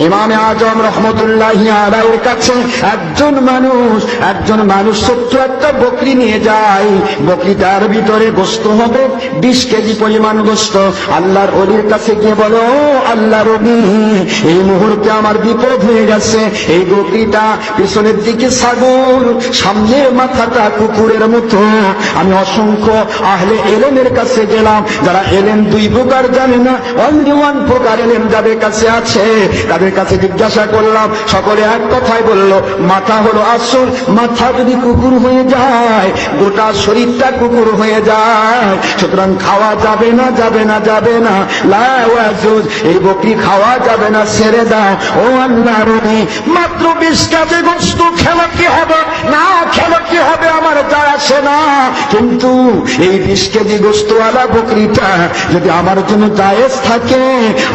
ইমামে আজম রাহমাতুল্লাহি আলাইহির কাছে একজন মানুষ ছোট্ট একটা বকরি নিয়ে যায়। বকরিটার ভিতরে গোশত হবে 20 কেজি পরিমাণ গোশত। আল্লাহর ওলির কাছে গিয়ে বলো, আল্লাহর ওলি, এই মুহূর্তে আমার বিপদ হয়ে গেছে। এই বকরিটা পিছনের দিকে ছাগল, সামনের মাথাটা কুকুরের মতো। আমি অসংখ্য আহলে ইলমের কাছে গেলাম, যারা ইলম 2 প্রকার জানে না, অনলি 1 প্রকার ইলম যাদের কাছে আছে, তাদের কাছে জিজ্ঞাসা করলাম। সকলে এক কথাই বলল, মাথা হলো আসল, মাথা যদি কুকুর হয়ে যায় গোটা শরীরটা কুকুর হয়ে যায়। সুতরাং খাওয়া যাবে না, যাবে না, যাবে না, লা ওয়াজুজ, এই বকরি খাওয়া যাবে না, ছেড়ে দাও। ও আল্লাহর ওলি, মাত্র 20 কেজি গোশত, খেলো কি হবে না খেলো কি হবে আমার যায় আসে না, কিন্তু এই 20 কেজি গোশতওয়ালা বকরিটা যদি আমার জন্য জায়েজ থাকে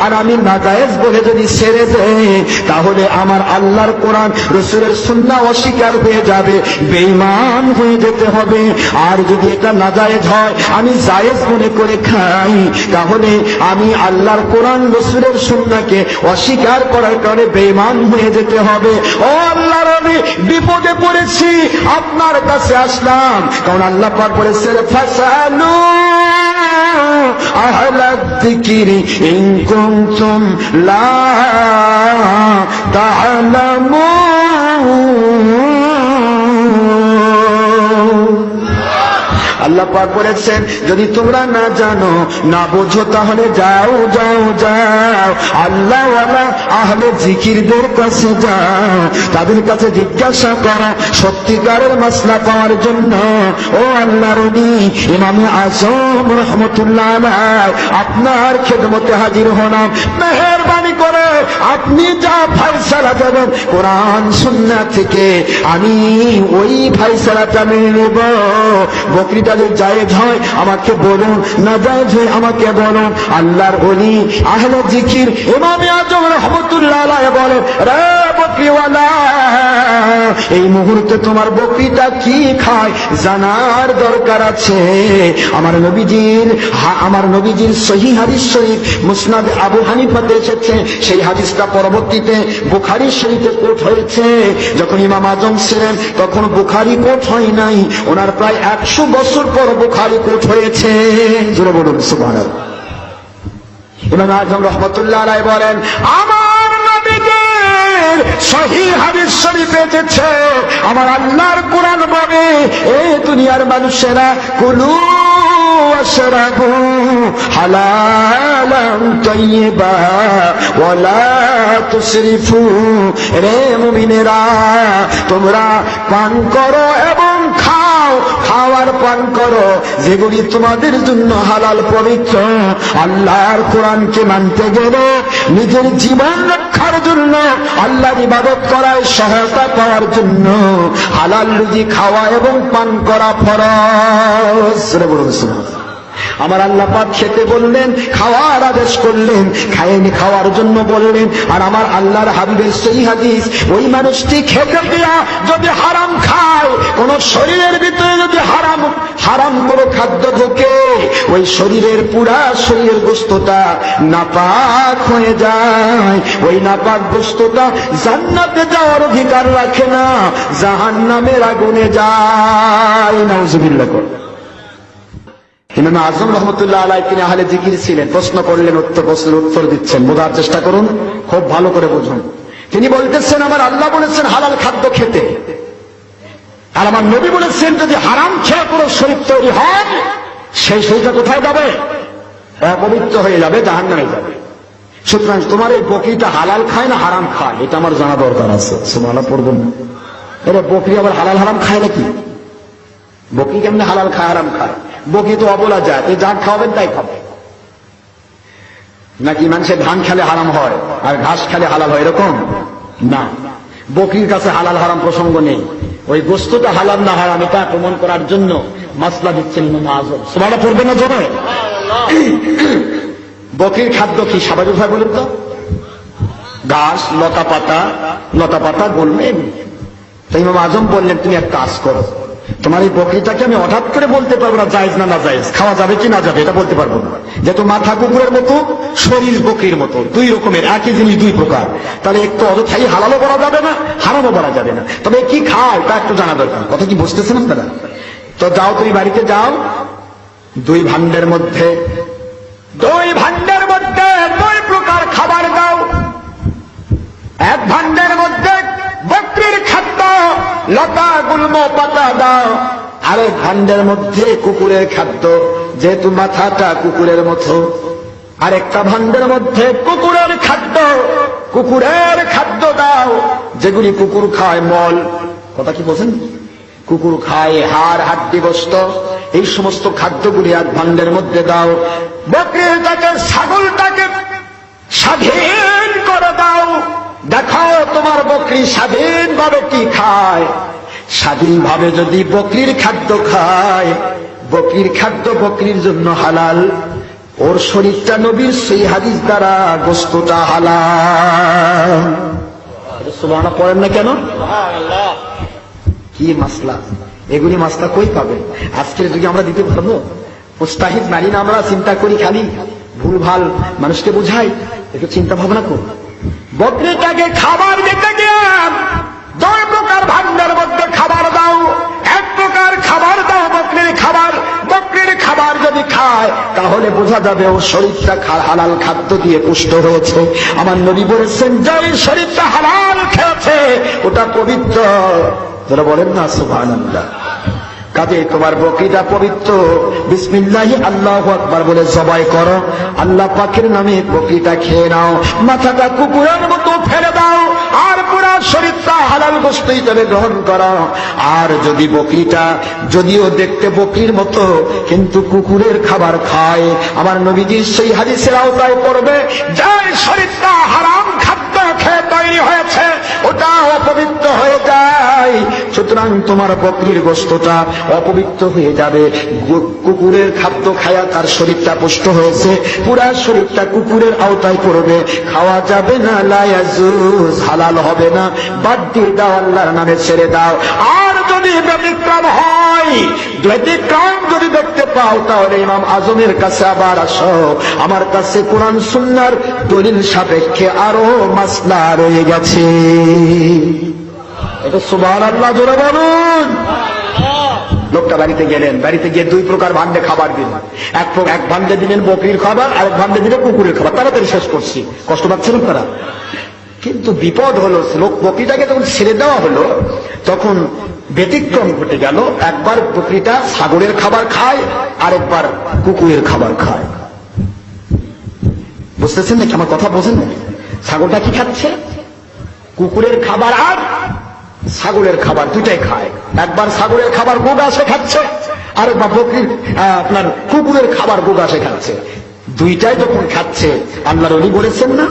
আর আমি নাজায়েজ বলে যদি ছেড়ে দেই, তাহলে আমার আল্লাহর কোরআন রাসূলের সুন্নাহ অস্বীকার হয়ে যাবে, বেঈমান হয়ে যেতে হবে। আর যদি এটা নাজায়েজ হয়, আমি জায়েজ মনে করে খাই, তাহলে আমি আল্লাহর কোরআন রাসূলের সুন্নাহকে অস্বীকার করার কারণে বেঈমান হয়ে যেতে হবে। ও আল্লাহর ওলি, বিপদে পড়েছি, আপনার কাছে আসলাম, কারণ আল্লাহ পাক বলেছেন, ফাসালু আহলাদ যিকরি ইন কুনতুম লা আল্লাহ পাক বলেছেন, যদি তোমরা না জানো, না বোঝো, তাহলে যাও যাও যাও আল্লাহ ওয়ালা আহলে জিকিরদের কাছে যাও, তাদের কাছে জিজ্ঞাসা করো সত্যিকারের মাসলা পাওয়ার জন্য। ও আল্লাহর ওলি, ইমামে আজম রাহমাতুল্লাহ আলাইহি আপনার খেদমতে হাজির হলাম। মেহেরবানি করে আপনি যা ফয়সালা দেবেন কোরআন সুন্নাহ থেকে, আমি ওই ফয়সালাটা মেনে নেব। বকরিটা যদি জায়েজ হয় আমাকে বলুন, না জায়েজ হয় আমাকে বলুন। আল্লাহর ওলি আহলে জিকির ইমামে আজম রাহমাতুল্লাহ আলাইহি বলেন, রে বকরিওয়ালা, এই মুহূর্তে তোমার বকরিটা কি খায় জানার দরকার আছে। আমার নবীজির সহিহ হাদিস শরীফ মুসনাদ আবু হানিফাতে এসেছে, সেই হাদিসটা পরবর্তীতে বুখারী শরীফে কোট হয়েছে। যখন ইমাম আজম ছিলেন তখন বুখারী কোট হয় নাই, ওনার প্রায় 100 বছর পর বুখারী কোট হয়েছে। জোরে বলুন সুবহানাল্লাহ। ইমাম আজম রাহমাতুল্লাহ আলাইহি বলেন, আমার নবীজির সহিহ হাদিস শরীফে এসেছে, আমার আল্লাহর কোরআন বলে, এই দুনিয়ার মানুষেরা কুলু ওয়াশরাবু হালালান তাইয়্যিবা ওয়ালা তুসরিফু। রে মুমিনেরা, তোমরা পান করো এবং খাও, খাওয়ার পান করো যেগুলি তোমাদের জন্য হালাল পবিত্র। আল্লাহর কোরআনকে মানতে গেলে নিজের জীবন রক্ষার জন্য, আল্লাহর ইবাদত করায় সহায়তা পাওয়ার জন্য হালাল রুজি খাওয়া এবং পান করা ফরজ। আমার আল্লাহ পাক খেতে বললেন, খাওয়ার আদেশ করলেন, খায়নি খাওয়ার জন্য বললেন। আর আমার আল্লাহর হাবিবের সহিহ হাদিস, ওই মানুষটি খেতে দিয়া যদি হারাম খায়, কোন শরীরের ভিতরে যদি হারাম কোনো খাদ্য ঢোকে, ওই শরীরের পুরা শরীরের গোশতটা নাপাক হয়ে যায়। ওই নাপাক গোশতটা জান্নাতে যাওয়ার অধিকার রাখে না, জাহান্নামের আগুনে যায়। নাউজুবিল্লাহ। ইমাম আজম রাহমাতুল্লাহ আলাইহি তিনি আহলে জিকির ছিলেন। প্রশ্ন করলেন, প্রশ্নের উত্তর দিচ্ছেন, বোঝার চেষ্টা করুন, খুব ভালো করে বুঝুন। তিনি বলতেছেন, আমার আল্লাহ বলেছেন হালাল খাদ্য খেতে, আর আমার নবী বলেছেন যদি হারাম খেয়ে কোনো শরীর তৈরি হয়, সেই শরীরটা কোথায় যাবে? অপবিত্র হয়ে যাবে, জাহান্নামে যাবে। সুতরাং তোমার এই বকরিটা হালাল খায় না হারাম খায়, এটা আমার জানা দরকার আছে। সুবহানাল্লাহ পড়বেন না? এটা বকরি আবার হালাল হারাম খায় নাকি? বকরি কেমনে হালাল খায় হারাম খায়? বকরি তো অবলা যায়, এই যা খাওয়াবেন তাই খাবে। নাকি মানুষের ধান খেলে হারাম হয় আর ঘাস খেলে হালাল হয়, এরকম না। বকরির কাছে হালাল হারাম প্রসঙ্গ নেই। ওই গোশতটা হালাল না হারাম এটা প্রমাণ করার জন্য মাসলা দিচ্ছেন ইমাম আজম। সুবহানাল্লাহ পড়বেন না জোরে? বকরির খাদ্য কি স্বাভাবিক ভাবে বলুন তো? ঘাস, লতা পাতা বলবেন। তাই ইমাম আজম বললেন, তুমি এক কাজ করো, তোমার এই বকরিটাকে আমি হঠাৎ করে বলতে পারবো না জায়েজ না না জায়েজ, খাওয়া যাবে কি না যাবে এটা বলতে পারবো না। যেহেতু মাথা কুকুরের মতো, শরীর বকরির মতো, দুই রকমের, একই জিনিস দুই প্রকার, তাহলে একটু অযথাই হালালও বলা যাবে না, হারামও বলা যাবে না। তবে কি খায় তা একটু জানা দরকার। কথা কি বুঝতেছেন আপনারা? তো যাও, তুমি বাড়িতে যাও, দুই ভাণ্ডের মধ্যে দুই প্রকার খাবার দাও। এক ভাণ্ডের মধ্যে বকরির খাদ্য, লতা গুল্ম পাতা দাও। আরেক ভাণ্ডের মধ্যে কুকুরের খাদ্য, যেহেতু মাথাটা কুকুরের মতো। আরেকটা ভাণ্ডের মধ্যে কুকুরের খাদ্য দাও, যেগুলি কুকুর খায়, মল। কথা কি বলছেন? কুকুর খায় হাড়, হাড্ডি, গোশত, এই সমস্ত খাদ্যগুলি এক ভাণ্ডের মধ্যে দাও। বকরিটাকে, ছাগলটাকে স্বাধীন করে দাও। দেখাও তোমার বকরি স্বাধীনভাবে কি খায়। স্বাধীনভাবে যদি বকরির খাদ্য খায়, বকরির খাদ্য বকরির জন্য হালাল, ওর শরীরটা নবীর সেই হাদিস দ্বারা গোশতটা হালাল। সুবহানাল্লাহ পড়েন না কেন? কি মাসলা, এগুলি মাসলা কই পাবে? আজকের যুগে আমরা দিতে পারবো? মুস্তাহিদ মানি না আমরা, চিন্তা করি খালি, ভুল ভাল মানুষকে বোঝাই। একটু চিন্তা ভাবনা কর। বকরিটাকে খাবার দিতে গিয়ে দুই প্রকার ভাণ্ডের মধ্যে খাবার দাও। এক প্রকার খাবার দাও বকরির খাবার। বকরির খাবার যদি খায় তাহলে বোঝা যাবে ও শরীরটা হালাল খাদ্য দিয়ে পুষ্ট হয়েছে। আমার নবী বলেছেন, যে শরীরটা হালাল খেয়েছে ওটা পবিত্র। যারা বলেন না সুবহানাল্লাহ। কাজে তোমার বকরিটা পবিত্র, বিসমিল্লাহি আল্লাহু আকবার বলে জবাই করো, আল্লাহ পাকের নামে বকরিটা খেয়ে নাও। মাথাটা কুকুরের মতো ফেলে দাও, আর পুরা শরীরটা হালাল গোশত হিসেবে গ্রহণ করো। আর যদি বকরিটা, যদিও দেখতে বকরির মতো কিন্তু কুকুরের খাবার খায়, আমার নবীজি সেই হাদিসের আওতায় পড়বে, যে শরীরটা হারাম খাদ্য খেয়ে তৈরি হয়েছে ওটা অপবিত্র হয়ে যায়। সুতরাং তোমার বকরির গোশতটা অপবিত্র হয়ে যাবে। কুকুরের খাদ্য খায়া তার শরীরটা পুষ্ট হয়েছে, পুরা শরীরটা কুকুরের আওতায় পড়বে, খাওয়া যাবে না, লা ইয়াজুজ, হালাল হবে না। বাদ দিয়ে দাও, আল্লাহর নামে ছেড়ে দাও। আর যদি ব্যতিক্রম হয়, ব্যতিক্রম যদি দেখতে পাও, তাহলে ইমাম আজমের কাছে আবার আসো। আমার কাছে কোরআন সুন্নাহর দলিল সাপেক্ষে আরো মাসলা রয়ে গেছে। এটা সুবহানাল্লাহ জোরে বলুন। লোকটা বাড়িতে গেলেন, বাড়িতে গিয়ে দুই প্রকার ভাণ্ডে খাবার দিলেন। এক ভাণ্ডে দিলেন বকরির খাবার, আরেক ভাণ্ডে দিলেন কুকুরের খাবার। তাড়াতাড়ি শেষ করছি, কষ্ট পাচ্ছেন তারা। কিন্তু বিপদ হলো, লোক বকরিটাকে যখন ছেড়ে দেওয়া হলো তখন ব্যতিক্রম ঘটে গেল। একবার বকরিটা ছাগলের খাবার খায়, আরেকবার কুকুরের খাবার খায়। বুঝতেছেন নাকি আমার কথা? বোঝেন নাকি? ছাগলটা কি খাচ্ছে? কুকুরের খাবার আর ছাগলের খাবার দুইটাই খায়। একবার ছাগলের খাবার গোগাছে খাচ্ছে, আর একবার বকরির আপনার কুকুরের খাবার গোগাছে খাচ্ছে। দুইটাই যখন খাচ্ছে, আল্লাহর ওলি বলেছেন না,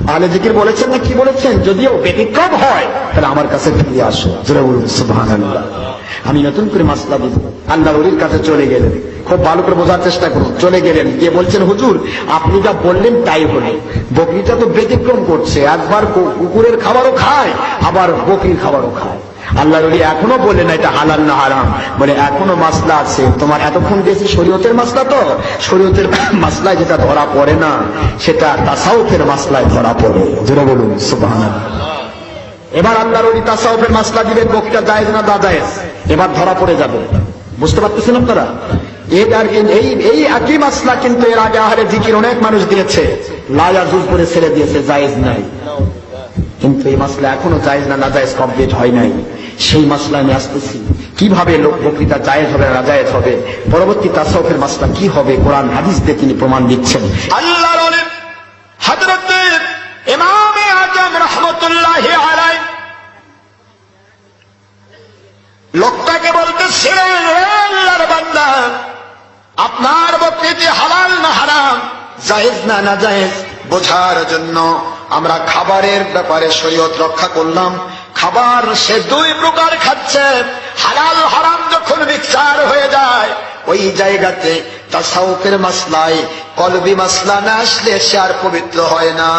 আহলে জিকির বলেছেন না, কি বলেছেন? যদিও ব্যতিক্রম হয় তাহলে আমার কাছে ফিরে আসো। জোরে বলুন সুবহানাল্লাহ। আমি নতুন করে মাসলা দিব। আল্লাহর ওলির কাছে চলে গেলেন, খুব ভালো করে বোঝার চেষ্টা করুন। চলে গেলেন, গিয়ে বলছেন, হুজুর আপনি যা বললেন তাই হলো, বকরিটা তো ব্যতিক্রম করছে, একবার কুকুরের খাবারও খায়, আবার বকরির খাবারও খায়। আল্লাহর ওলি এখনো বলে না এটা হালাল না হারাম, বলে এখনো মাসলা আছে। তোমার এতক্ষণ দিয়েছি শরীয়তের মাসলা, তো শরীয়তের মাসলায় যেটা ধরা পড়ে না সেটা তাসাউফের মাসলায় ধরা পড়ে। জোরে বলুন সুবহানাল্লাহ। এবার আল্লাহর ওলি তাসাউফের মাসলা দিবেন, বকরিটা জায়েজ না নাজায়েজ, এবার ধরা পড়ে যাবে। বুঝতে পারতেছেন আপনারা? এই একই মাসলা কিন্তু এর আগে আহলে জিকির অনেক মানুষ দিয়েছে, লা ইয়াজুজ করে ছেড়ে দিয়েছে, জায়েজ নাই। কিন্তু এই মাসলা এখনো জায়েজ না নাজায়েজ কমপ্লিট হয় নাই। সেই মাসলা আমি আসতেছি, কিভাবে লোক বকরিটা জায়েজ হবে না নাজায়েজ হবে, পরবর্তী তাসাউফের মাসলা কি হবে, কোরআন হাদিস দিয়ে তিনি প্রমাণ দিচ্ছেন। আল্লাহর ওলি হযরত ইমাম আজম রাহমাতুল্লাহি আলাইহি লোকটাকে বলতেছিলেন, আল্লাহর বান্দা আপনার বকরিটি হালাল না হারাম, জায়েজ না নাজায়েজ বোঝার জন্য আমরা খাবারের ব্যাপারে শরীয়ত রক্ষা করলাম। খাবার সে দুই প্রকার খাচ্ছে, হালাল হারাম যখন মিক্সার হয়ে যায় ওই জায়গাতে তাসাউফের মাসলায় কলবি মাসলা না আসলে সে আর পবিত্র হয় না।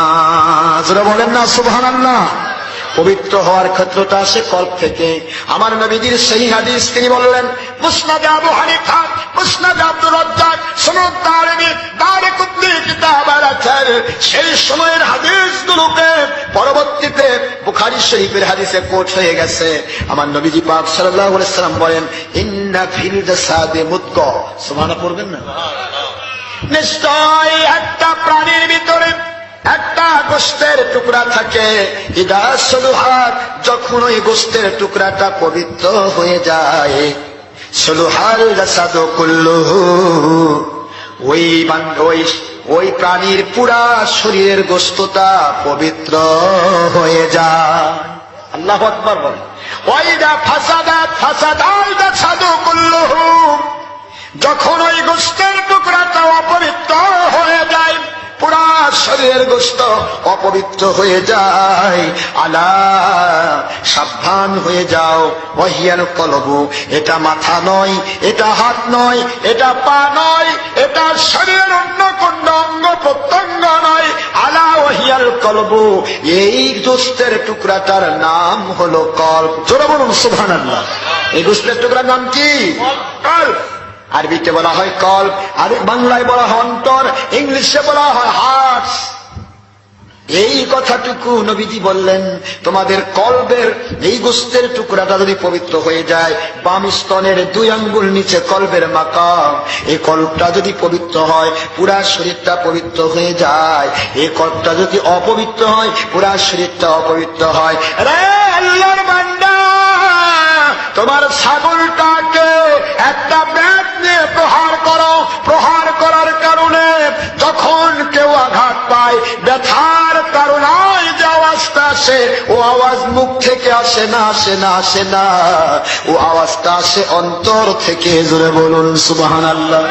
যারা বলেন না সুবহানাল্লাহ। পবিত্র হওয়ার ক্ষেত্রটা আসে কল্প থেকে। আমার নবীজির সহিহ হাদিস তিনি বললেন, মুসনাদে আবু হানিফা, মুসনাদে আব্দুর রাজ্জাক, সুনান তারমিজি, দারকুতনি কিতাবের আছার, সেই সময়ের হাদিসগুলোকে পরবর্তীতে বুখারী শরীফের হাদিসে কোট হয়ে গেছে। আমার নবীজি পাক সাল্লাল্লাহু আলাইহি সাল্লাম বলেন, ইন্না ফিল জাসাদি মুদগা, সুবহানাল্লাহ পড়বেন না? নিশ্চয় একটা প্রাণীর ভিতরে একটা গোশতের টুকরা থাকে, ইদা সলুহাত, যখন ওই গোশতের টুকরাটা পবিত্র হয়ে যায়, সলুহাল জাসাদু কুল্লুহু, ওই প্রাণীর পুরা শরীরের গোশতটা পবিত্র হয়ে যায়। আল্লাহু আকবার বলেন। ওয়াইদা ফাসাদাত ফাসাদাল জাসাদু কুল্লুহু, যখন ওই গোশতের টুকরাটা অপবিত্র হয়ে যায়, পুরা শরীরের গোশত অপবিত্র হয়ে যায়, আলা, সাবধান হয়ে যাও, ওয়াহিয়াল কলবু, এটা মাথা নয়, এটা হাত নয়, এটা পা নয়, এটা শরীরের অন্য কোন অঙ্গ প্রত্যঙ্গ নয়, আলা ওয়াহিয়াল কলবু, এই গোশতের টুকরাটার নাম হলো কল্ব। জোরে বলুন সুবহানাল্লাহ। এই গোশতের টুকরার নাম কি? কল্ব। আরবিতে বলা হয় কল্ব, আর বাংলায় বলা হয় অন্তর, ইংলিশে বলা হয় হার্ট। এই কথাটুকু নবীজি বললেন, তোমাদের কল্বের এই গোশতের টুকরাটা যদি পবিত্র হয়ে যায়, বাম স্তনের 2 আঙ্গুল নিচে কল্বের মাকাম, এই কল্বটা যদি পবিত্র হয়, পুরা শরীরটা পবিত্র হয়ে যায়। এই কল্বটা যদি অপবিত্র হয়, পুরা শরীরটা অপবিত্র হয়। রে আল্লাহর বান্দা, তোমার ছাগলটাকে একটা ব্যাট নিয়ে প্রহার করো, প্রহার করার কারণে যখন কেউ আঘাত পায়, ব্যথার কারণে যে আওয়াজটা আসে, ও আওয়াজ মুখ থেকে আসে না, আসে না, আসে না, ও আওয়াজটা আসে অন্তর থেকে। জোরে বলুন সুবহানাল্লাহ।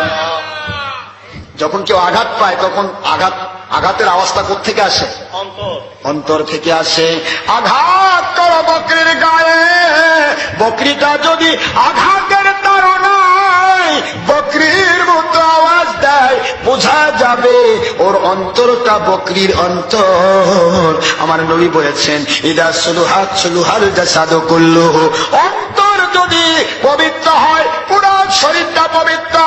যখন কেউ আঘাত পায়, তখন আঘাতের আওয়াজটা কোত্থেকে আসে? অন্তর থেকে আসে। আঘাত করো বকরির গায়ে, বকরিটা যদি আঘাতের তাড়নায় বকরির মতো আওয়াজ দেয়, বোঝা যাবে ওর অন্তরটা বকরির অন্তর। আমার নবী বলেছেন, ইদা সলুহাত সলুহাল জাসাদু কুল্লুহু, অন্তর যদি পবিত্র হয়, পুরো শরীরটা পবিত্র।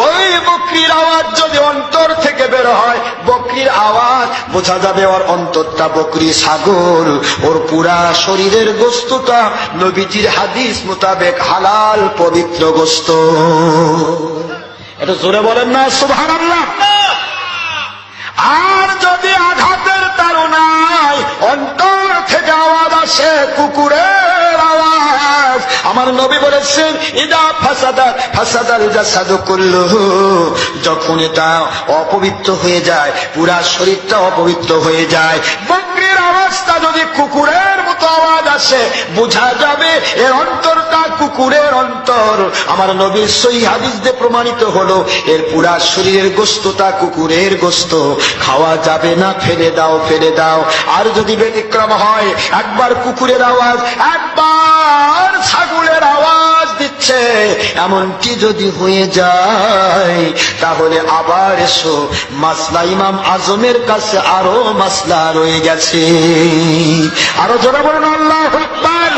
ওই বকরির আওয়াজ যদি অন্তর থেকে বের হয়, বকরির আওয়াজ, বোঝা যাবে ওর অন্তরটা বকরি, ছাগল। ওর পুরা শরীরের গোশতটা নবীজির হাদিস মোতাবেক হালাল পবিত্র গোশত। এটা জোরে বলেন না সুবহানাল্লাহ। আর যদি আঘাতের তাড়নায় অন্তর থেকে আওয়াজ আসে, কুকুরের আওয়াজ, আমার নবী বলেছেন, ইদা ফাসাদাত ফাসাদাল জাসাদু কুল্লুহু, যখন এটা অপবিত্র হয়ে যায়, পুরা শরীরটা অপবিত্র হয়ে যায়। বকরির আওয়াজটা যদি কুকুরের মতো আওয়াজ আসে, বোঝা যাবে এর অন্তরটা কুকুরের অন্তর। আমার নবীর সহিহ হাদিস দিয়ে প্রমাণিত হলো, এর পুরা শরীরের গোশতটা কুকুরের গোশত, খাওয়া যাবে না, ফেলে দাও, ফেলে দাও। আর যদি ব্যতিক্রম হয়, একবার কুকুরের আওয়াজ, একবার ছাগলের আওয়াজ দিচ্ছে, এমনটি যদি হয়ে যায়, তাহলে আবার এসো, মাসলা ইমাম আজমের কাছে আরো মাসলা রয়ে গেছে। আরো জোরে বলুন আল্লাহু আকবার।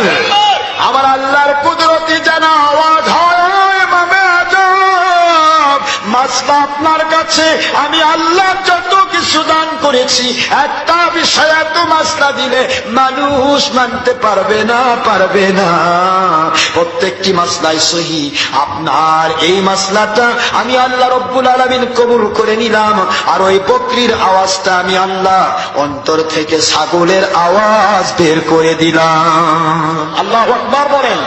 আমার আল্লাহর কুদরতি যেন আওয়াজ হয়, ইমামে আজম, মাসলা আপনার কাছে আমি আল্লাহ যত কিছু দান করেছি, একটা বিষয় এত মাসলা দিলে মানুষ মানতে পারবে না, পারবে না। প্রত্যেকটি মাসলাই সহি। আপনার এই মাসলাটা আমি আল্লাহ রব্বুল আলামিন কবুল করে নিলাম। আর ওই বকরির আওয়াজটা আমি আল্লাহ অন্তর থেকে ছাগলের আওয়াজ বের করে দিলাম। আল্লাহু আকবার বলেন।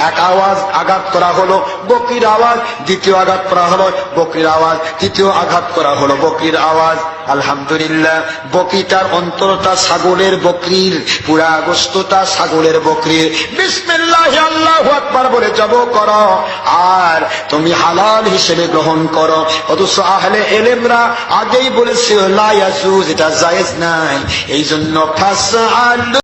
এক আওয়াজ আঘাত করা হলো, বকরির আওয়াজ। দ্বিতীয় আঘাত করা হলো, বকরির আওয়াজ। তৃতীয় আঘাত করা হলো, বকরির আওয়াজ। আলহামদুলিল্লাহ, বকরিটার অন্তরটা ছাগলের, বকরির পুরা গোশতটা ছাগলের, বকরির। বিসমিল্লাহ আল্লাহু আকবার বলে জব করো, আর তুমি হালাল হিসেবে গ্রহণ করো। অথচ আহলে ইলমরা আগেই বলেছে লা ইয়াজুজ, এটা জায়েজ নাই। এই জন্য ফাসআল